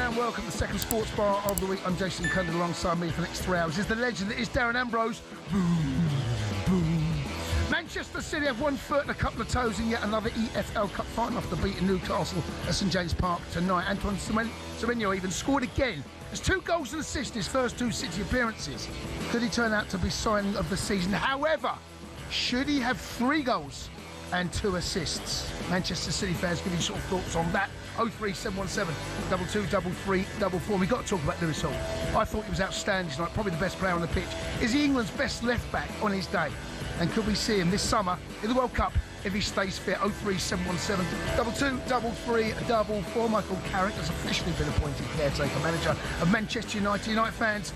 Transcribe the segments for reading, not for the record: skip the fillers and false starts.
and welcome to the second sports bar of the week. I'm Jason Cundy. Alongside me for the next 3 hours is the legend that is Darren Ambrose. Boom, boom. Manchester City have 1 foot and a couple of toes in yet another EFL Cup final after beating Newcastle at St James Park tonight. Antoine Semenyo even scored again. There's 2 goals and assists in his first 2 City appearances. Could he turn out to be signing of the season? However, should he have 3 goals and 2 assists? Manchester City fans, give you sort of thoughts on that. 03717 223344. We've got to talk about Lewis Hall. I thought he was outstanding tonight, probably the best player on the pitch. Is he England's best left back on his day? And could we see him this summer in the World Cup if he stays fit? 03717 223344. Michael Carrick has officially been appointed caretaker manager of Manchester United. United fans,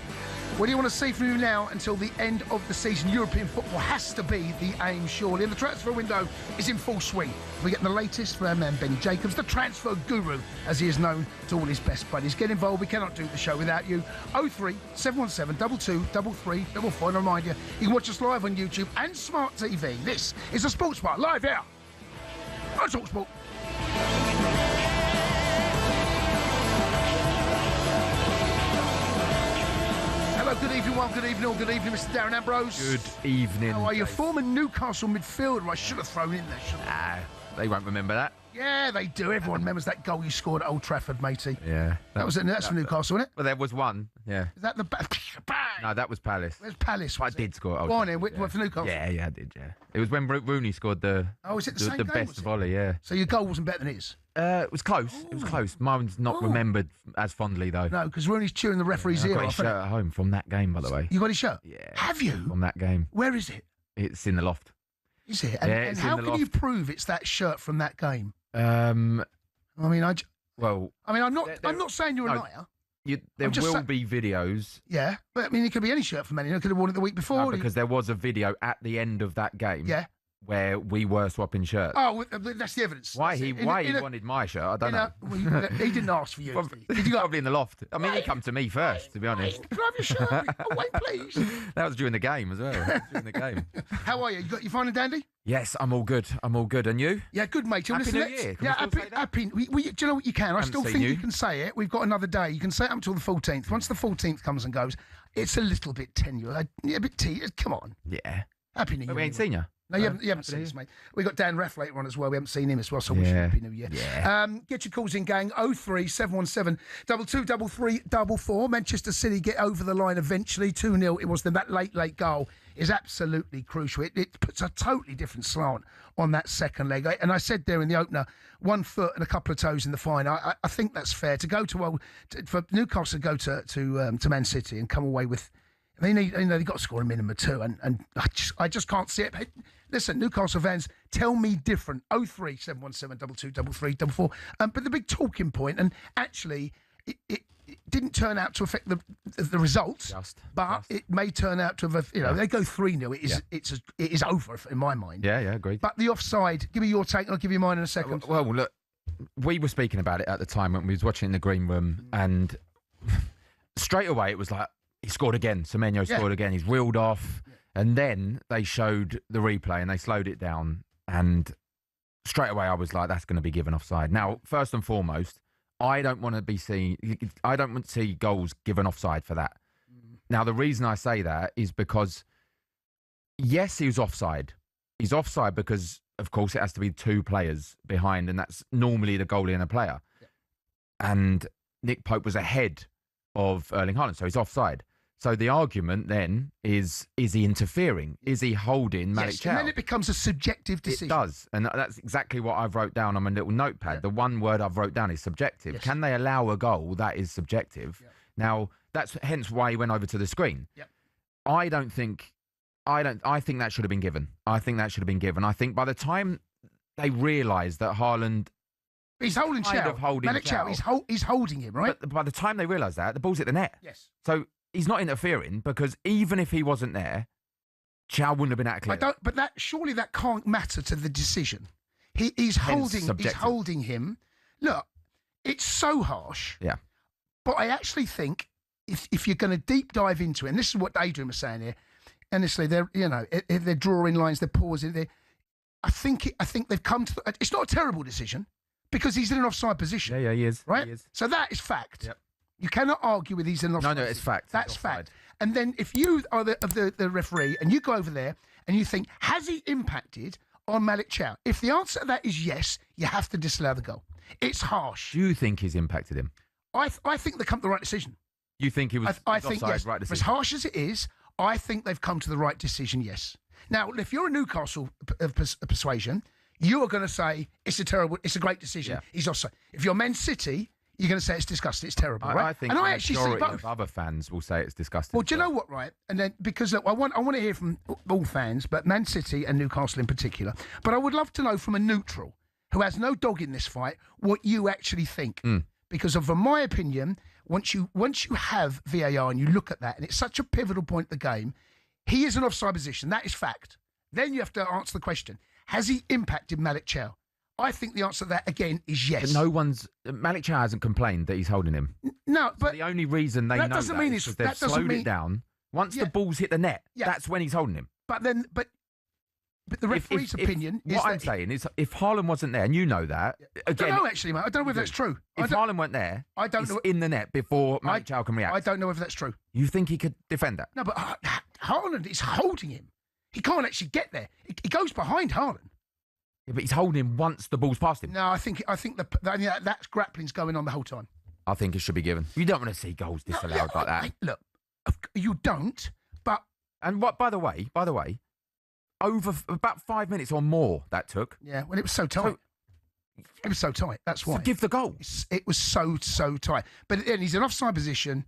what do you want to see from you now until the end of the season? European football has to be the aim, surely. And the transfer window is in full swing. We're getting the latest from our man Ben Jacobs, the transfer guru, as he is known to all his best buddies. Get involved. We cannot do the show without you. 03717 223344. And I remind you, you can watch us live on YouTube and Smart TV. This is the Sports Bar, live here on talkSPORT. Good evening, one. Good evening, all. Good evening, Mr. Darren Ambrose. Good evening. How are you? Former Newcastle midfielder. I should have thrown in there, shouldn't I? Nah, they won't remember that. Yeah, they do. Everyone remembers that goal you scored at Old Trafford, matey. Yeah. That's for Newcastle, isn't it? Well, there was one, yeah. Is that the bang? No, that was Palace. Where's Palace? I did score at Old Go on Trafford, in, for Newcastle. Yeah, I did, yeah. It was when Rooney scored the is it the same game, best was it? volley, yeah. So your goal wasn't better than his? It was close. It was close. Mine's not remembered as fondly, though. No, because Rooney's chewing the referee's ear I got off. his shirt at home from that game, by the way. You got his shirt? Yeah. Have you? From that game. Where is it? It's in the loft. Is it? Yeah, And it's how in the can you loft. prove it's that shirt from that game? Well, I'm not saying you're a no. liar. There will be videos. Yeah, but I mean, it could be any shirt from Man United. Could have worn it the week before. No, because there was a video at the end of that game. Yeah. Where we were swapping shirts. Oh, that's the evidence. Why he wanted my shirt, I don't know. He didn't ask for you. Did you probably in the loft? I mean, he come to me first, to be honest. Can I have your shirt? Oh, wait, please. That was during the game as well. During the game. How are you? You fine and dandy? Yes, I'm all good. I'm all good. And you? Yeah, good, mate. Happy New Year. Yeah, happy. Do you know what you can? I still think you can say it. We've got another day. You can say it up until the 14th. Once the 14th comes and goes, it's a little bit tenuous. A bit come on. Yeah. Happy New Year. But we ain't seen you. No, you haven't seen us, mate. We've got Dan Raff later on as well. We haven't seen him as well, so wish you Happy New Year. Yeah. Get your calls in, gang. 03717 223344. Manchester City get over the line eventually. 2-0. It was that late goal is absolutely crucial. It puts a totally different slant on that second leg. And I said there in the opener, 1 foot and a couple of toes in the final. I think that's fair. To go for Newcastle to go to Man City and come away with. They've got to score a minimum of 2, and I just can't see it. Listen, Newcastle fans, tell me different. 03717 223344. But the big talking point, and actually, it didn't turn out to affect the results, but it may turn out to have. They go 3-0. It is over in my mind. Yeah, agreed. But the offside. Give me your take, and I'll give you mine in a second. Well, look, we were speaking about it at the time when we was watching in the green room, and straight away it was like. He scored again. Semenyo scored again. He's reeled off. Yeah. And then they showed the replay and they slowed it down. And straight away I was like, that's going to be given offside. Now, first and foremost, I don't want to see goals given offside for that. Now, the reason I say that is because, yes, he was offside. He's offside because, of course, it has to be 2 players behind, and that's normally the goalie and a player. Yeah. And Nick Pope was ahead of Erling Haaland, so he's offside. So the argument then is he interfering? Is he holding Malik Chow? And then it becomes a subjective decision. It does. And that's exactly what I've wrote down on my little notepad. Yeah. The one word I've wrote down is subjective. Yes. Can they allow a goal that is subjective? Yeah. Now, that's hence why he went over to the screen. Yeah. I think that should have been given. I think by the time they realised that Haaland... He's holding Chow. Malik Chow, he's holding him, right? But by the time they realised that, the ball's hit the net. Yes. So... he's not interfering because even if he wasn't there, Chow wouldn't have been out clear. But surely that can't matter to the decision. He's holding him. Look, it's so harsh. Yeah. But I actually think if you're going to deep dive into it, and this is what Adrian was saying here, honestly, they're drawing lines, they're pausing. I think they've come to. It's not a terrible decision, because he's in an offside position. Yeah, he is. Right? He is. So that is fact. Yep. You cannot argue with he's in an offside. No, it's fact. That's fact. And then if you are the referee and you go over there and you think, has he impacted on Malik Chow? If the answer to that is yes, you have to disallow the goal. It's harsh. Do you think he's impacted him? I think they come to the right decision. You think he was I think, offside, yes. right decision? As harsh as it is, I think they've come to the right decision, yes. Now, if you're a Newcastle persuasion, you are going to say, it's a great decision. Yeah. He's offside. If you're Man City, you're going to say it's disgusting, it's terrible, right? I think and the I actually see majority both. of other fans will say it's disgusting. Well, do you know what, right? And then, because look, I want to hear from all fans, but Man City and Newcastle in particular. But I would love to know from a neutral who has no dog in this fight what you actually think. Because of, in my opinion, once you have VAR and you look at that, and it's such a pivotal point of the game, he is an offside position. That is fact. Then you have to answer the question: has he impacted Malik Chow? I think the answer to that again is yes. But Malik Chow hasn't complained that he's holding him. No, but so the only reason they know doesn't mean is it's because they've slowed it down. Once the ball's hit the net, that's when he's holding him. But the referee's opinion is what I'm saying is, if Haaland wasn't there, and you know that, again, I don't know actually, mate. I don't know if that's true. If Haaland weren't there, I don't know in the net before Malik Chow can react. I don't know if that's true. You think he could defend that? No, but Haaland is holding him. He can't actually get there. He goes behind Haaland. Yeah, but he's holding him once the ball's past him. No, I think that grappling's going on the whole time. I think it should be given. You don't want to see goals disallowed like that. Mate, look, you don't. But by the way, over about 5 minutes or more that took. Yeah, well, it was so tight. It was so tight. That's why. Give the goal. It was so tight. But then he's in offside position.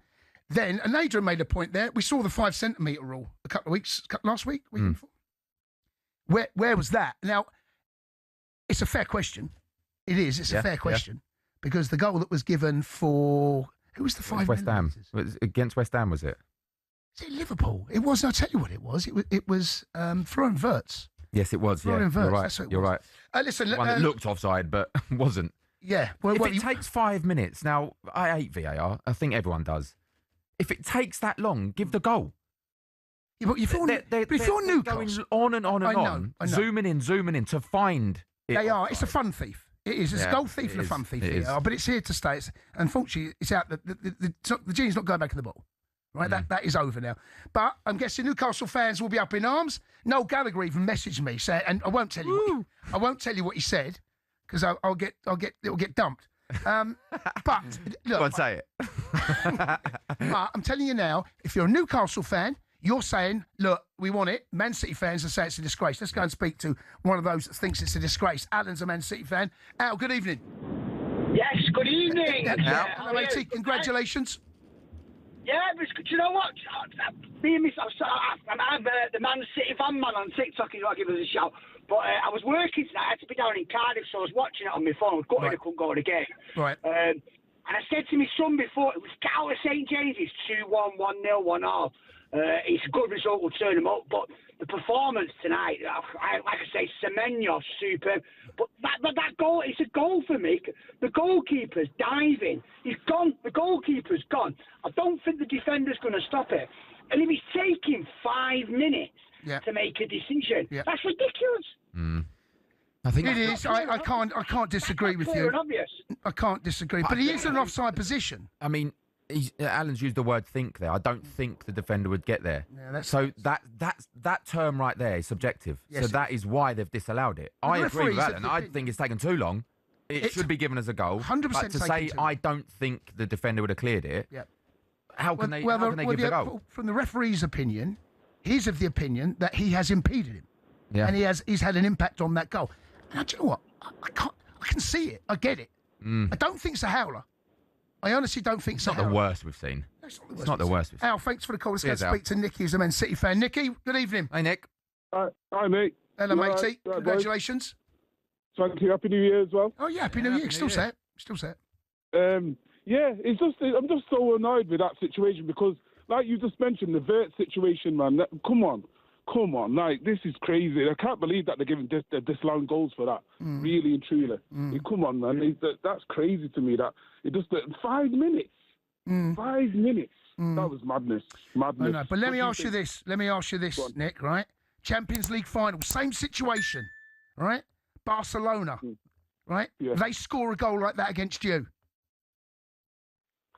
Then, and Adrian made a point there. We saw the 5 centimetre rule a couple of weeks, last week, before. Where was that? Now, it's a fair question. It is. It's a fair question. Because the goal that was given for, who was the 5 West Ham. millimeters? Against West Ham, was it? Is it Liverpool? It was. I'll tell you what it was. It was Florian Wirtz. Yes, it was. Florian Wirtz. You're right. That's what it You're was. right. Listen, one that looked offside but wasn't. Yeah. If it takes 5 minutes, now I hate VAR. I think everyone does. If it takes that long, give the goal. Yeah, but if you're Newcastle, going on and on and on, zooming in to find it. They are. It's a fun thief. It is. It's a goal thief and a fun thief. But it's here to stay. Unfortunately, it's out. The genie's not going back in the bottle. Right, that is over now. But I'm guessing Newcastle fans will be up in arms. Noel Gallagher even messaged me saying, and I won't tell you. I won't tell you what he said because it'll get dumped. But look, go on, say it. But I'm telling you now, if you're a Newcastle fan, you're saying, look, we want it. Man City fans are saying it's a disgrace. Let's go and speak to one of those that thinks it's a disgrace. Alan's a Man City fan. Al, good evening. Yes, good evening. Hello, matey. Congratulations. Yeah, but do you know what? Me and I'm the Man City fan man on TikTok. He's got to give us a shout. But I was working tonight. I had to be down in Cardiff, so I was watching it on my phone. I was gutted I couldn't go to the game. Right. And I said to my son before, it was get out of St James's 2-1, 1-0, 1-0. It's a good result. We'll turn them up. But the performance tonight, like I say, Semenyo, superb. But that goal, it's a goal for me. The goalkeeper's diving. He's gone. The goalkeeper's gone. I don't think the defender's going to stop it. And if he's taking 5 minutes to make a decision, that's ridiculous. I think it is. I can't disagree with you. I can't disagree. But he is in an offside position. I mean, Alan's used the word "think" there. I don't think the defender would get there. Yeah, that term right there is subjective. Yes, so that is why they've disallowed it. I agree with Alan. I think it's taken too long. It should be given as a goal. 100%. But to say I don't think the defender would have cleared it. Yep. How can they give the goal? From the referee's opinion, he's of the opinion that he has impeded him, and he's had an impact on that goal. And do you know what? I can see it. I get it. I don't think it's a howler. I honestly don't think it's not the worst we've seen. It's not the worst we've seen. Al, thanks for the call. Let's go speak to Nicky, who's a Man City fan. Nicky, good evening. Hey, Nick. Hi, mate. Hello, matey. Congratulations. Thank you. Happy New Year as well. Oh, yeah. Happy New Year. Still set. Yeah, I'm just so annoyed with that situation because, like you just mentioned, the Vert situation, man. Come on. Like, this is crazy. I can't believe that they're giving disallowing goals for that. Really and truly. Come on, man. That's crazy to me. That it just 5 minutes. 5 minutes. That was madness. I know, but let me ask you this, Nick. Right? Champions League final, same situation. Right? Barcelona right? Yeah. They score a goal like that against you.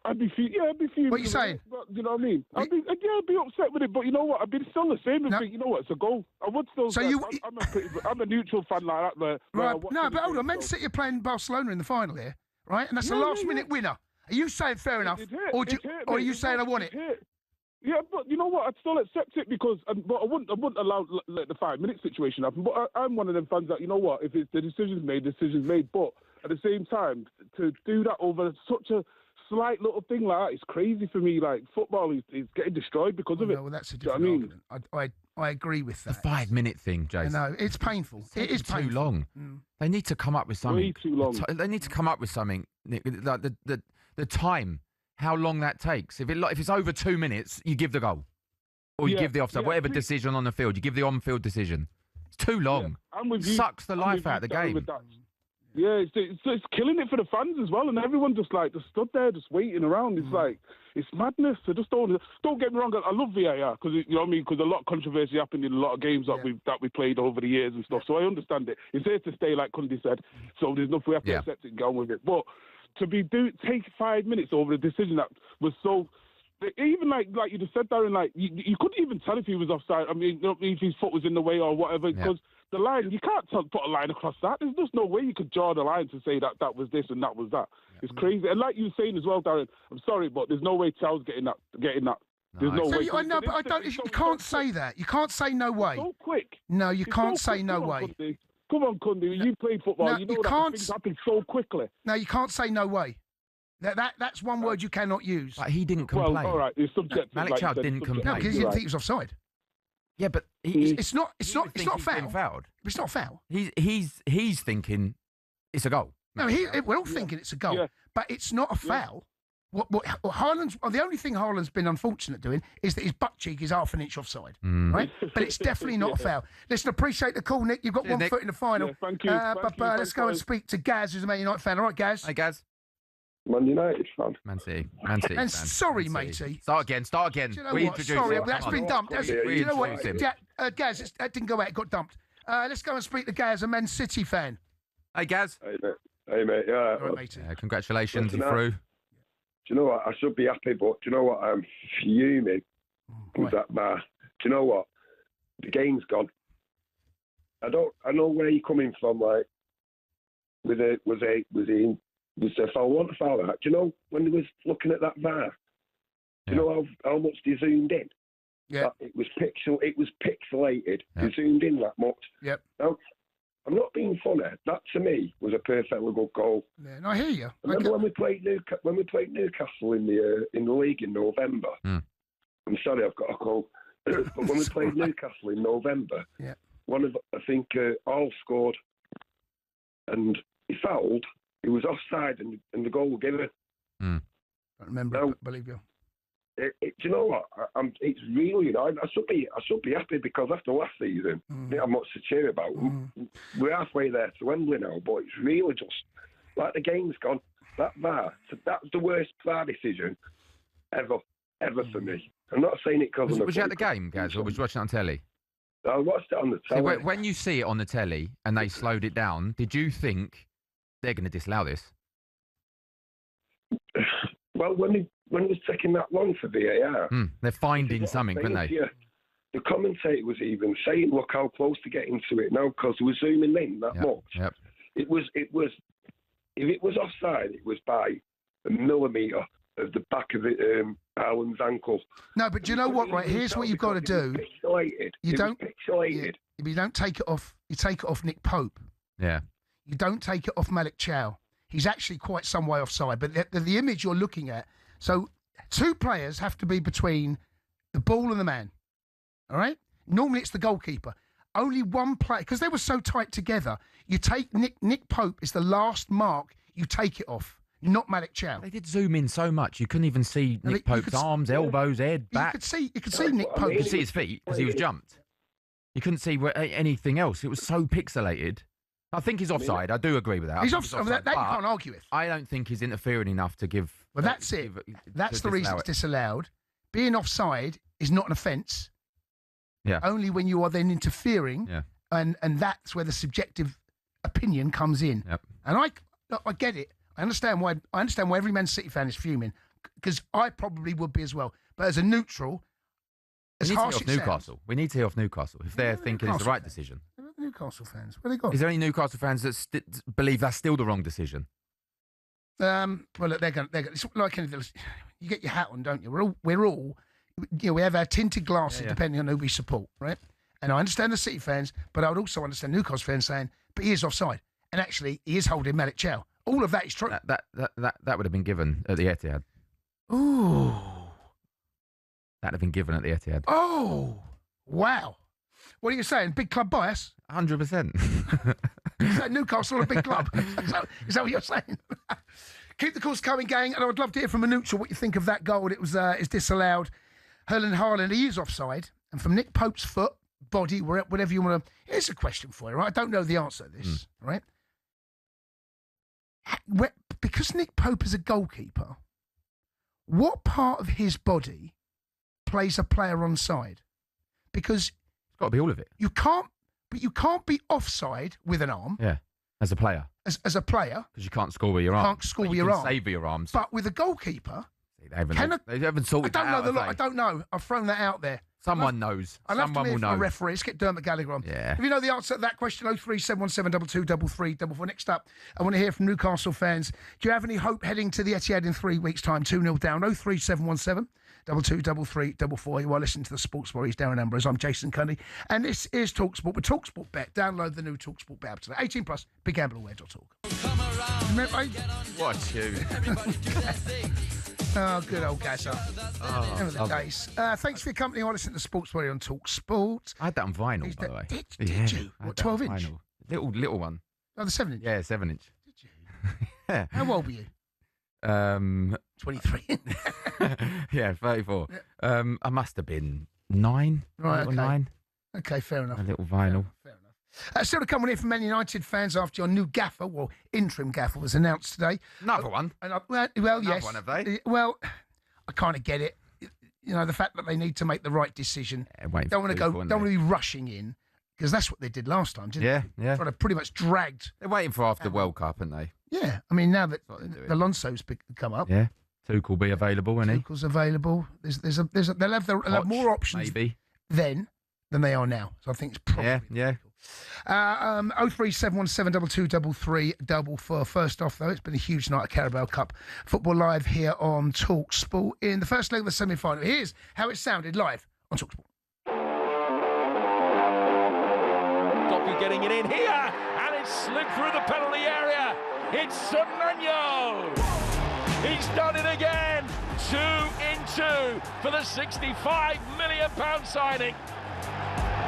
I'd be fuming. What are you saying? But, you know what I mean? I'd be upset with it, but you know what? I'd be still the same and No. think, you know what? It's a goal. I would still. So I'm a neutral fan like that. Where I right? watch No, the but hold game, on. Man so- City are playing Barcelona in the final here, right? And that's a Yeah, last-minute winner. Are you saying fair enough, It hurt, or it hurt, are mate. you saying I want it? hurt. Yeah, but you know what? I'd still accept it because, but I wouldn't allow let the 5-minute situation happen. But I'm one of them fans that, you know what? If it's the decision's made. But at the same time, to do that over such a slight little thing like that, it's crazy for me. Like football is getting destroyed because of it. No, well, that's a Do you know different what I mean? argument. I agree with The that. 5-minute thing, Jason. No, it's painful. It is Too painful. long. They need to come up with something. Way too long. They need to come up with something. Nick, like the time, how long that takes. If it's over 2 minutes, you give the goal, or you give the offside. Whatever decision on the field, you give the on-field decision. It's too long. Yeah, I'm with you. Sucks the I'm life with you, out of the Darren, game. with that. Yeah, it's killing it for the fans as well, and everyone just stood there, just waiting around. It's like it's madness. I just don't get me wrong. I love VAR because you know what I mean. Because a lot of controversy happened in a lot of games that we played over the years and stuff. So I understand it. It's here to stay, like Kundi said. So there's nothing we have to accept it and go on with it. But to take 5 minutes over a decision that was so. Even like you just said, Darren, like you couldn't even tell if he was offside. I mean, if his foot was in the way or whatever, because the line, you can't put a line across that. There's just no way you could draw the line to say that was this and that was that. It's crazy. And like you were saying as well, Darren, I'm sorry, but there's no way Charles getting that. There's no way. I know, but I don't. You can't say that. You can't say no way. So quick. No, you can't so say quick. no Come on, way. Kundi. Come on, Kundi. You played football. No, you know you that can't things happen so quickly. No, you can't say no way. That's one word you cannot use. Like, he didn't complain. Well, all right, it's subjective. Malik Chow didn't complain. No, because he didn't think he was offside. Yeah, but It's not foul. fouled. It's not foul. He's thinking it's a goal. No, we're all thinking it's a goal, but it's not a foul. What Haaland's? The only thing Haaland's been unfortunate doing is that his butt cheek is half an inch offside, right? But it's definitely not a foul. Listen, appreciate the call, Nick. You've got one Nick. foot in the final. Yeah, thank you. Let's go and speak to Gaz, who's a Man United fan. All right, Gaz. Hey, Gaz. Man United fan. Man City. And fan. sorry, Man City. matey. Start again. Do you know what? Sorry, that's been dumped. Do you know what? Gaz, that didn't go out. It got dumped. Let's go and speak to Gaz, a Man City fan. Hey, Gaz. Hey, mate. Yeah. All right, matey. Congratulations, Listen, you're through. Do you know what? I should be happy, but do you know what? I'm fuming with that bar. Do you know what? The game's gone. I know where you're coming from. Like, was the foul? What the foul? Do you know when he was looking at that VAR? Do you know how much they zoomed in? Yeah. It was pixelated. Yeah. They zoomed in that much. Yep. Now, I'm not being funny. That to me was a perfectly good goal. Yeah, no, I hear you. Remember when we played Newcastle in the league in November? Mm. I'm sorry, I've got a call. But when we played Newcastle in November, I think All scored, and he fouled. He was offside, and the goal was given. I don't remember, but believe you. Do you know what? It's really. I should be happy because after last season, I didn't have much to cheer about. We're halfway there to Wembley now, but it's really just like the game's gone. That VAR, that's the worst VAR decision ever for me. I'm not saying it because Was you at the game, Gaz, or was you watching it on telly? I watched it on the telly. When you see it on the telly and they slowed it down, did you think they're going to disallow this? Well, when it was taking that long for VAR, they're finding something, aren't they? Yeah. The commentator was even saying, "Look how close to getting to it now," because we're zooming in that much. Yep. It was. If it was offside, it was by a millimetre of the back of Haaland's ankle. No, but do you know what? Right, here's what you've got to do. You don't take it off. You take it off Nick Pope. Yeah. You don't take it off Malik Chow. He's actually quite some way offside. But the image you're looking at, so two players have to be between the ball and the man. All right? Normally it's the goalkeeper. Only one player, because they were so tight together, you take Nick Pope is the last mark, you take it off, not Malik Chow. They did zoom in so much, you couldn't even see Nick Pope's arms, elbows, head, back. You could see Nick Pope. You could see his feet because he was jumped. You couldn't see anything else. It was so pixelated. I think he's offside. I do agree with that. He's offside. That you can't argue with. I don't think he's interfering enough to give. Well, that's it. That's the reason it's disallowed. Being offside is not an offence. Yeah. Only when you are then interfering. Yeah. And that's where the subjective opinion comes in. Yep. And I get it. I understand why every Man City fan is fuming, because I probably would be as well. But as a neutral, as harsh as Newcastle. We need to hear off Newcastle if they're thinking it's the right decision. Newcastle fans, where they gone? Is there any Newcastle fans that believe that's still the wrong decision? Well, look, they're going. It's like anything else. You get your hat on, don't you? We're all. We have our tinted glasses depending on who we support, right? And I understand the City fans, but I would also understand Newcastle fans saying, "But he is offside, and actually he is holding Malik Chow." All of that is true. That would have been given at the Etihad. Ooh. That'd have been given at the Etihad. Oh, wow. What are you saying? Big club bias? 100%. Is that Newcastle a big club? Is that what you're saying? Keep the calls coming, gang, and I would love to hear from a neutral what you think of that goal. It was is disallowed. Erling Haaland, he is offside, and from Nick Pope's foot, body, whatever you want to... Here's a question for you, right? I don't know the answer to this, right? Because Nick Pope is a goalkeeper, what part of his body plays a player onside? Because... It's got to be all of it. You can't be offside with an arm. Yeah, as a player. As a player. Because you can't score with your arm. Can't score with your arm. Save with your arms. But with a goalkeeper... They haven't sorted that out. I don't know. I've thrown that out there. Someone knows. Someone will know. A referee. Let's get Dermot Gallagher on. Yeah. If you know the answer to that question, 03717223344. Next up, I want to hear from Newcastle fans. Do you have any hope heading to the Etihad in 3 weeks' time? 2-0 down. 03717 223344. You are listening to the Sports Warriors, Darren Ambrose. I'm Jason Cundy, and this is talkSPORT with talkSPORT Bet. Download the new talkSPORT Bet app today. 18 plus. BigGambleAware.org. What a tune. Oh, good old Gazza. Remember the days. Thanks for your company. I listen to the Sports Warrior on talkSPORT. I had that on vinyl, by the way. Did you? What, 12-inch? Little one. Oh, the 7-inch? Yeah, 7-inch. Did you? Yeah. How old were you? 23. Yeah, 34. Yeah. I must have been 9. Right, okay. 9. Okay, fair enough. A little vinyl. Fair enough. Still to come on here from Man United fans after your new gaffer, well, interim gaffer, was announced today. Another one? Well, yes. One, have they? Well, I kind of get it. You know, the fact that they need to make the right decision. Yeah, don't want to be rushing in, because that's what they did last time, didn't they? Yeah. Sort of pretty much dragged. They're waiting for after the World Cup, aren't they? Yeah. I mean, now that Alonso's come up. Yeah. Tuchel will be available, won't he? Tuchel's available. They'll have more options then than they are now. So I think it's probably... Yeah. 03717223344. First off, though, it's been a huge night at Carabao Cup Football live here on talkSPORT in the first leg of the semi-final. Here's how it sounded live on talkSPORT. Doku getting it in here, and it's slipped through the penalty area. It's Semenyo. He's done it again. 2 in 2 for the £65 million signing.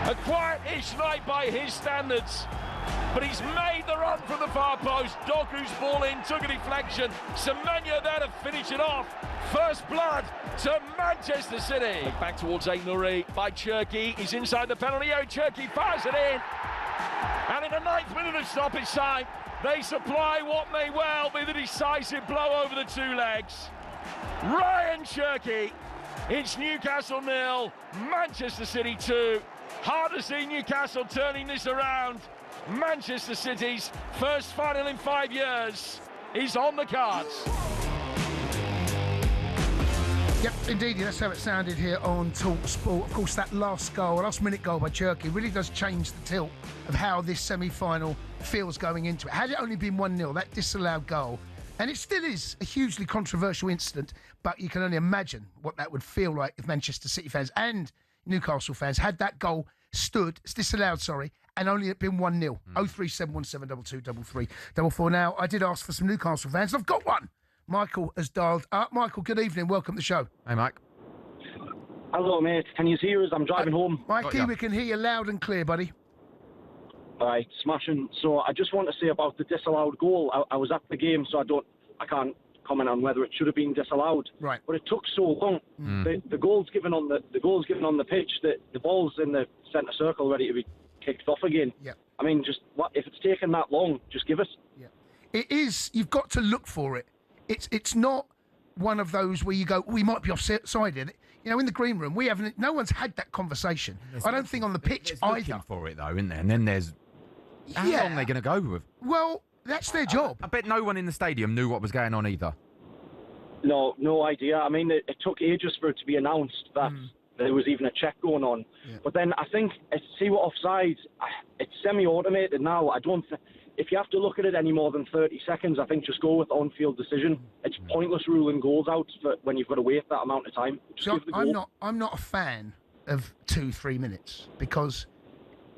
A quiet-ish night by his standards, but he's made the run from the far post. Doku's ball in, took a deflection. Semenyo there to finish it off. First blood to Manchester City. Back towards Aït-Nouri by Cherki. He's inside the penalty area. Cherki fires it in. And in the 9th minute of stoppage time, they supply what may well be the decisive blow over the two legs. Ryan Cherki. It's Newcastle 0, Manchester City 2. Hard to see Newcastle turning this around. Manchester City's first final in 5 years is on the cards. Yep, indeed, that's how it sounded here on talkSPORT. Of course, that last minute goal by Cherki really does change the tilt of how this semi-final feels going into it. Had it only been 1-0, that disallowed goal, and it still is a hugely controversial incident, but you can only imagine what that would feel like if Manchester City fans and Newcastle fans had that goal it's disallowed, and only it been 1-0. 03717223344. Now, I did ask for some Newcastle fans, and I've got one. Michael has dialed up. Michael, good evening. Welcome to the show. Hey, Mike. Hello, mate. Can you hear us? I'm driving home. Mikey, we can hear you loud and clear, buddy. All right, smashing. So I just want to say about the disallowed goal. I was at the game, so I can't comment on whether it should have been disallowed. Right. But it took so long. The goal's given on the pitch. The ball's in the centre circle, ready to be kicked off again. Yeah. I mean, if it's taken that long, just give us. Yeah. It is. You've got to look for it. It's not one of those where you go, we might be offside. You know, in the green room, no one's had that conversation. I don't think on the pitch either. Looking for it though, isn't there? And then there's how long are they going to go with? Well, that's their job. I bet no one in the stadium knew what was going on either. No idea. I mean, it took ages for it to be announced that there was even a check going on. Yeah. But then I think, see what offside, it's semi-automated now. I don't if you have to look at it any more than 30 seconds, I think just go with on-field decision. It's pointless ruling goals out when you've got to wait that amount of time. So I'm not a fan of 2-3 minutes, because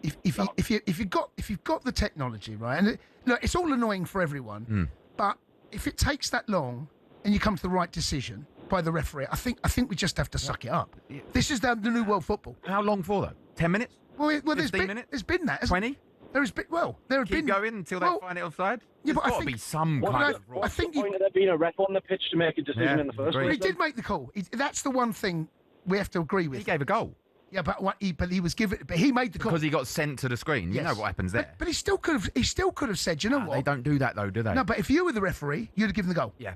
if you've got the technology, right, and look, it's all annoying for everyone, but if it takes that long and you come to the right decision by the referee, I think we just have to suck it up. Yeah. This is the new world football. How long for, though? 10 minutes? Well, 15 minutes? There's been that. 20? There has been. Well, there have Keep been. going until they find it offside. Yeah, but There's got to be some kind of. I think the point of there being a ref on the pitch to make a decision in the first place. He did make the call. That's the one thing we have to agree with. He gave a goal. Yeah, but he was given. But he made the call because he got sent to the screen. Yes. You know what happens there. But he still could have said, you know what? They don't do that though, do they? No, but if you were the referee, you'd have given the goal. Yeah.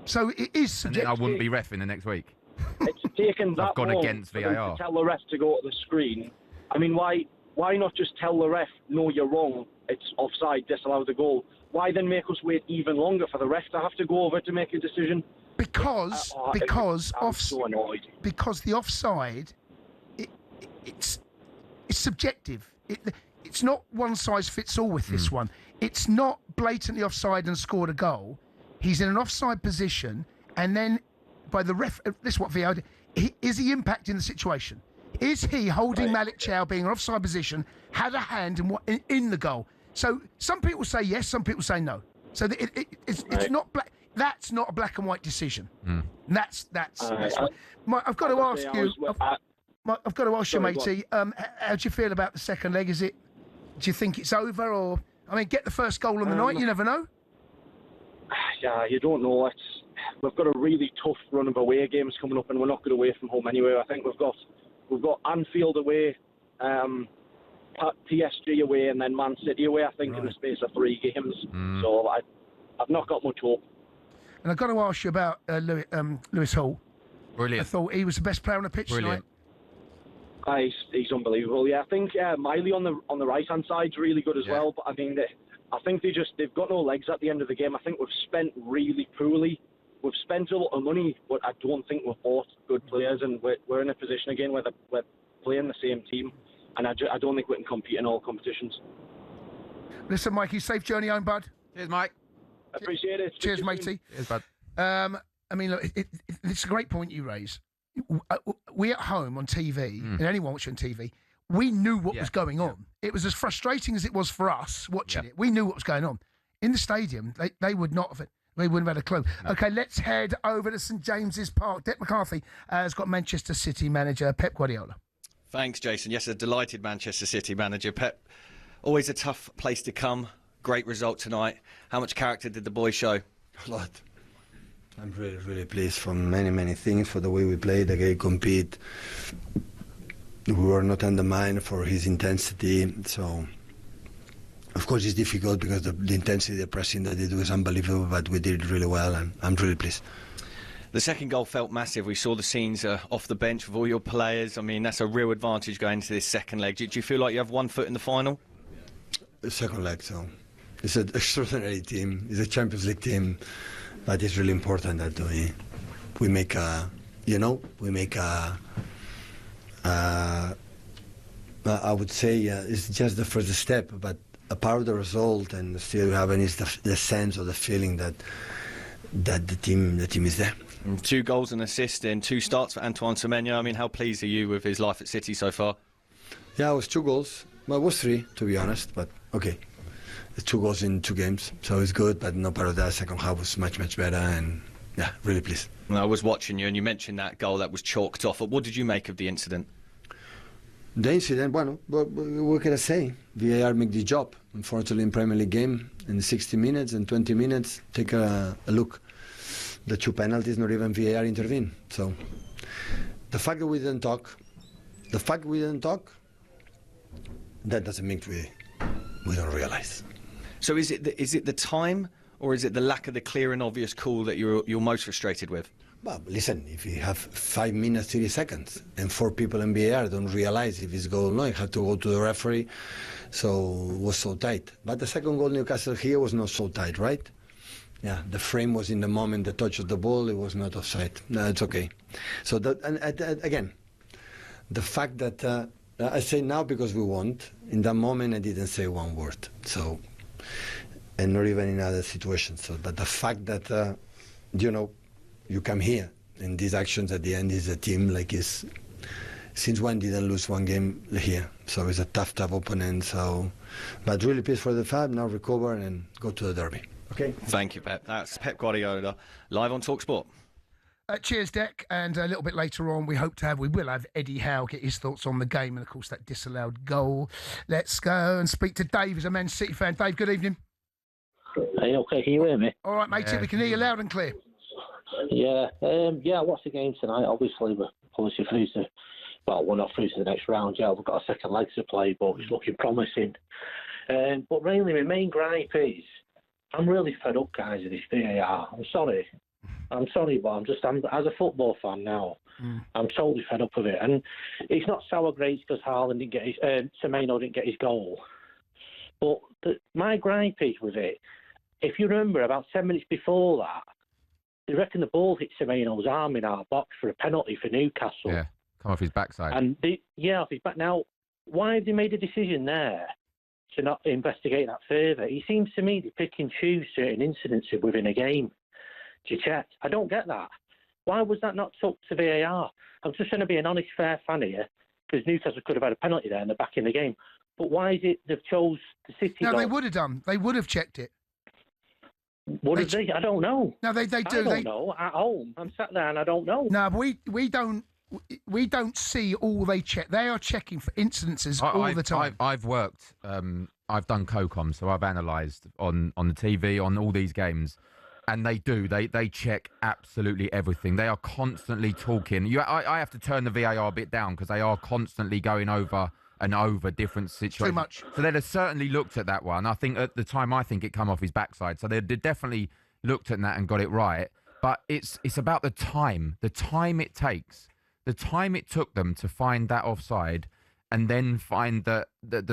So it is subjective. And then I wouldn't be reffing the next week. It's taken that I've gone long against VAR. to tell the ref to go to the screen. I mean, why not just tell the ref, no, you're wrong, it's offside, disallow the goal? Why then make us wait even longer for the ref to have to go over to make a decision? Because I'm so annoyed. Because the offside, it's subjective. It's not one size fits all with this one. It's not blatantly offside and scored a goal. He's in an offside position, and then by the ref, this is what VAR. Is he impacting the situation? Is he holding Malik Chow, being in an offside position, had a hand in the goal? So some people say yes, some people say no. So it's not black. That's not a black and white decision. That's I've got to ask you. I've got to ask you, matey. How do you feel about the second leg? Do you think it's over, or get the first goal on the night? You never know. Yeah, you don't know. We've got a really tough run of away games coming up, and we're not good away from home anyway. I think we've got Anfield away, PSG away, and then Man City away. I think in the space of 3 games. So I've not got much hope. And I've got to ask you about Lewis Hall. Brilliant. I thought he was the best player on the pitch tonight. He's unbelievable. Yeah, I think Miley on the right hand side's really good as well. But I mean, I think they've got no legs at the end of the game. I think we've spent really poorly. We've spent a lot of money, but I don't think we've bought good players, and we're in a position again where we're playing the same team, and I don't think we can compete in all competitions. Listen, Mikey, safe journey home, bud. Cheers, Mike. Appreciate it. Cheers, matey. Cheers, bud. Look, it's a great point you raise. We at home on TV, and anyone watching on TV, we knew what was going on. It was as frustrating as it was for us watching it. We knew what was going on. In the stadium, they would not have. They wouldn't have had a clue. No. Okay, let's head over to St James's Park. Dec McCarthy has got Manchester City manager Pep Guardiola. Thanks, Jason. Yes, a delighted Manchester City manager. Pep, always a tough place to come. Great result tonight. How much character did the boys show? A lot. I'm really, really pleased for many, many things, for the way we played, the game compete. We were not undermined for his intensity. So, of course, it's difficult because the intensity, the pressing that they do is unbelievable, but we did it really well, and I'm really pleased. The second goal felt massive. We saw the scenes off the bench with all your players. I mean, that's a real advantage going into this second leg. Do you feel like you have 1 foot in the final? The second leg, so it's an extraordinary team. It's a Champions League team, but it's really important that we make a, I would say it's just the first step, but a part of the result, and still having is the sense or the feeling that the team is there. 2 goals and assists in 2 starts for Antoine Semenyo. I mean, how pleased are you with his life at City so far? Yeah, it was 2 goals. Well, it was 3, to be honest, but okay. It's 2 goals in 2 games, so it's good, but no part of that. Second half was much, much better, and yeah, really pleased. Well, I was watching you, and you mentioned that goal that was chalked off. What did you make of the incident? The incident, what can I say? VAR make the job. Unfortunately, in Premier League game, in 60 minutes and 20 minutes, take a look. The 2 penalties, not even VAR intervene. So, the fact that we didn't talk, that doesn't mean we don't realize. So is it the time, or is it the lack of the clear and obvious call that you're most frustrated with? Well, listen, if you have 5 minutes, 30 seconds, and 4 people in VAR don't realize if it's goal or not, you have to go to the referee. So it was so tight. But the second goal, Newcastle here, was not so tight, right? Yeah, the frame was in the moment, the touch of the ball, it was not offside. No, it's okay. So that, and again, the fact that I say now because we want, in that moment I didn't say one word. So, and not even in other situations. So, but the fact that, you come here, and these actions at the end is a team since when didn't lose one game here. So it's a tough opponent. So, but really pleased for the FAB, now recover and go to the derby. Okay. Thank you, Pep. That's Pep Guardiola, live on talkSPORT. Cheers, Deck. And a little bit later on, we will have Eddie Howe get his thoughts on the game and, of course, that disallowed goal. Let's go and speak to Dave, who's a Man City fan. Dave, good evening. Hey, okay, can you hear me? All right, mate, we can hear you loud and clear. Yeah, I watched the game tonight. Obviously, we're obviously through to, we're not through to the next round. Yeah, we've got a second leg to play, but it's looking promising. But really, my main gripe is, I'm really fed up, guys, with this VAR. I'm sorry, but as a football fan now, I'm totally fed up with it. And it's not sour grapes because Haaland didn't get Semenyo didn't get his goal. But my gripe is with it, if you remember, about 10 minutes before that, they reckon the ball hit Semenyo's arm in our box for a penalty for Newcastle. Yeah, come off his backside. And off his back. Now, why have they made a decision there to not investigate that further? It seems to me they pick and choose certain incidents within a game to check. I don't get that. Why was that not took to VAR? I'm just going to be an honest, fair fan here, because Newcastle could have had a penalty there and they're back in the game. But why is it they've chose the City? No, they would have done. They would have checked it. What is it? I don't know. No, they do. I don't know. At home, I'm sat there and I don't know. No, but we don't see all they check. They are checking for incidences all the time. I've worked. I've done co-com, so I've analysed on the TV on all these games, and they do. They check absolutely everything. They are constantly talking. I have to turn the VAR bit down because they are constantly going over and over different situations. Too much. So they'd have certainly looked at that one. I think at the time, I think it come off his backside. So they definitely looked at that and got it right. But it's about the time it takes, the time it took them to find that offside, and then find the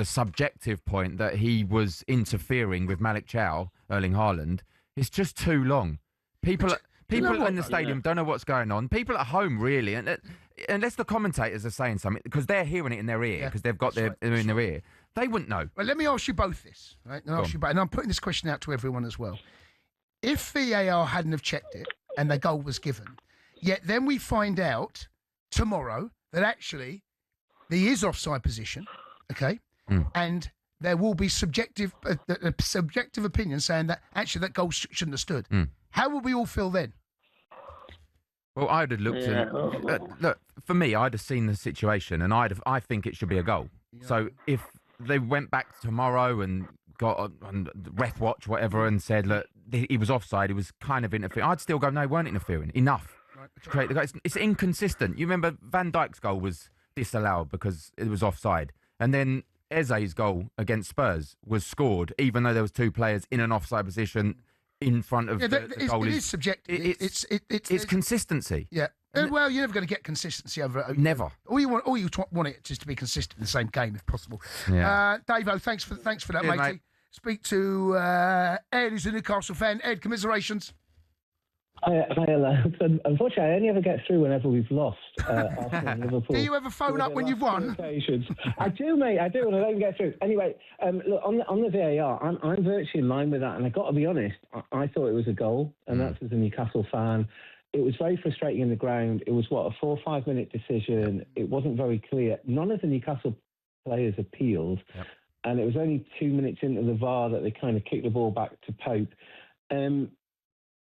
subjective point that he was interfering with Malik Chow, Erling Haaland. It's just too long. People in the stadium don't know what's going on. People at home, really, and unless the commentators are saying something, because they're hearing it in their ear, because they've got their in their ear, they wouldn't know. Well, let me ask you both this, right? And I'm putting this question out to everyone as well. If VAR hadn't have checked it and the goal was given, yet then we find out tomorrow that actually there is offside position, okay, and there will be subjective opinion saying that actually that goal shouldn't have stood. How would we all feel then? Well, I'd have looked at look, for me, I'd have seen the situation, and I think it should be a goal. Yeah. So if they went back tomorrow and got on ref watch, whatever, and said, look, he was offside, he was kind of interfering, I'd still go, no, weren't interfering. Enough. Right. To create the goal. It's inconsistent. You remember Van Dijk's goal was disallowed because it was offside, and then Eze's goal against Spurs was scored, even though there was two players in an offside position in front of the goal. It is subjective. It's consistency. Yeah. Well, you're never going to get consistency over it. Never. All you want it just to be consistent in the same game, if possible. Yeah. Davo, thanks for that, matey. Speak to Ed, who's a Newcastle fan. Ed, commiserations. Unfortunately, I only ever get through whenever we've lost Arsenal and Liverpool. Do you ever phone up when you've won? I do, mate. I do, and I don't get through. Anyway, look, on the VAR, I'm virtually in line with that, and I've got to be honest, I thought it was a goal, and that's as a Newcastle fan. It was very frustrating in the ground. It was, a 4 or 5 minute decision. It wasn't very clear. None of the Newcastle players appealed, and it was only 2 minutes into the VAR that they kind of kicked the ball back to Pope.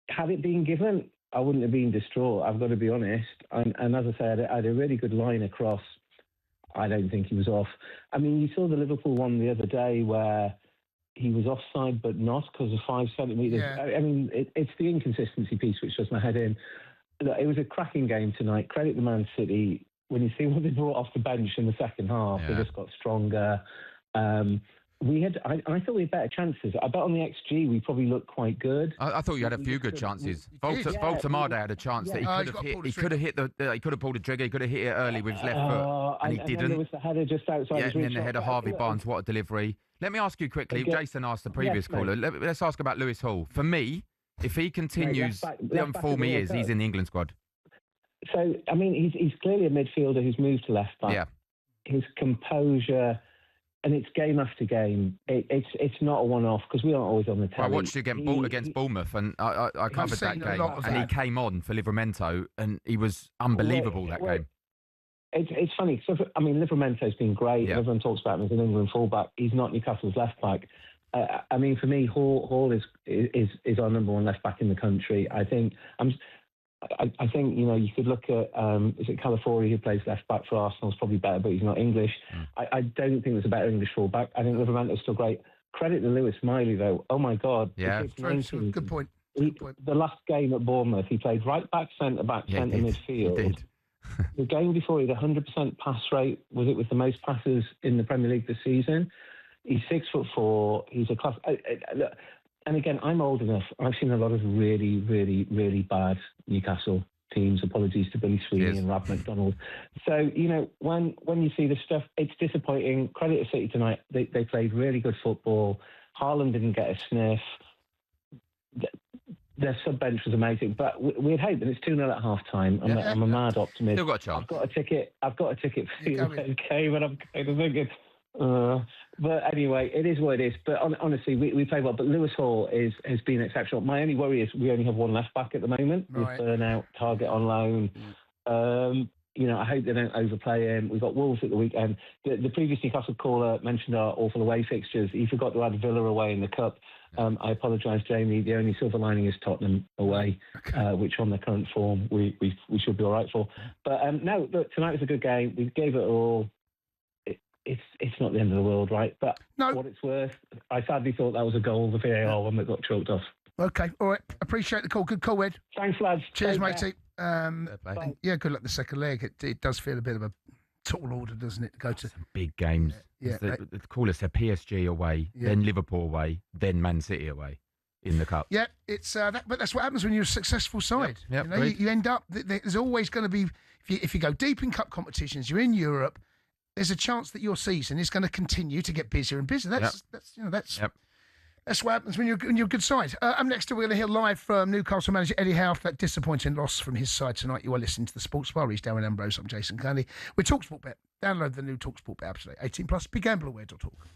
Had it been given, I wouldn't have been distraught, I've got to be honest. And as I said, I had a really good line across. I don't think he was off. I mean, you saw the Liverpool one the other day where he was offside but not because of 5 centimetres. Yeah. I mean, it's the inconsistency piece which does my head in. Look, it was a cracking game tonight. Credit the Man City. When you see what they brought off the bench in the second half, they just got stronger. I thought we had better chances. I bet on the XG we probably looked quite good. I thought you had a few good chances. Voltamade had a chance that he could have hit. He could have hit he could have pulled a trigger. He could have hit it early with his left foot, and he didn't. Then there was the header just outside. Yeah, and then the header, Harvey Barnes. What a delivery! Let me ask you quickly. Jason asked the previous caller. Let's ask about Lewis Hall. For me, if he continues the form he is, he's in the England squad. So I mean, he's clearly a midfielder who's moved to left back. Yeah. His composure. And it's game after game. It's not a one-off because we aren't always on the telly. I watched you against Bournemouth, and I covered that game, and he came on for Livramento, and he was unbelievable that game. It's funny. So I mean, Livramento's been great. Yeah. Everyone talks about him as an England fullback. He's not Newcastle's left back. I mean, for me, Hall is our number one left back in the country. I think you could look at is it Calafiori who plays left back for Arsenal? Is probably better, but he's not English. I don't think there's a better English fullback. I think Livramento's still great. Credit to Lewis Miley though. Oh my God! Yeah, good point. The last game at Bournemouth, he played right back, centre back, centre midfield. He did. The game before, he had 100% pass rate. Was it with the most passes in the Premier League this season? He's 6'4". He's a class. Look, and again, I'm old enough. I've seen a lot of really, really, really bad Newcastle teams. Apologies to Billy Sweeney and Rob McDonald. So, when you see this stuff, it's disappointing. Credit to City tonight. They played really good football. Haaland didn't get a sniff. Their sub-bench was amazing. But we had hope, and it's 2-0 at half-time. I'm a mad optimist. Still got a chance. I've got a ticket for the game, and I'm kind of thinking... but anyway, it is what it is. But honestly, we play well. But Lewis Hall has been exceptional. My only worry is we only have one left back at the moment. Right. With Burnout, Target on loan. I hope they don't overplay him. We've got Wolves at the weekend. The previous Newcastle caller mentioned our awful away fixtures. He forgot to add Villa away in the Cup. I apologise, Jamie. The only silver lining is Tottenham away, which on the current form we should be all right for. But no, look, tonight was a good game. We gave it all. It's not the end of the world, right? But what it's worth, I sadly thought that was a goal, the VAR one that got chalked off. Okay, all right. Appreciate the call. Good call, Ed. Thanks, lads. Cheers, matey. Good luck the second leg. It does feel a bit of a tall order, doesn't it, to go to... Some big games. The caller said PSG away, then Liverpool away, then Man City away in the Cup. Yeah, it's but that's what happens when you're a successful side. You end up... There's always going to be... If you go deep in Cup competitions, you're in Europe... There's a chance that your season is going to continue to get busier and busier. That's what happens when you're a good side. Up next, we're going to hear live from Newcastle manager Eddie Howe for that disappointing loss from his side tonight. You are listening to the Sports Bar. He's Darren Ambrose. I'm Jason Cundy. We're talkSPORT Bet. Download the new talkSPORT Bet absolutely 18+. BeGambleAware.org.